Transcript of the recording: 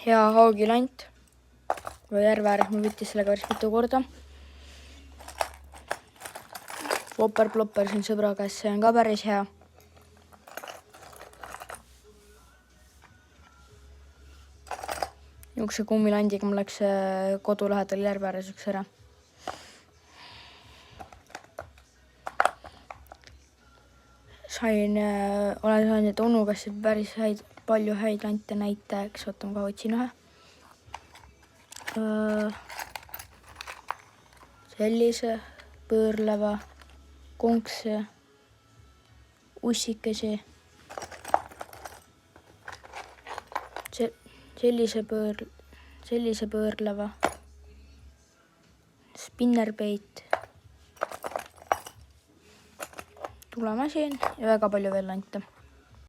hea haagilant või järve ääres, ma võttis sellega päris mitu korda. Plopper siin sõbra käes, see on ka päris hea. Niisuguse kummilandiga mul läks kodu lähedal järve ääres üks ära. Olen saanud onu käest päris palju häid lante, näiteks, oota ma ka otsin ühe. Sellise pöörleva, konkse, ussikesi, sellise pöörleva, spinnerbait, tulemasin ja väga palju veel lante.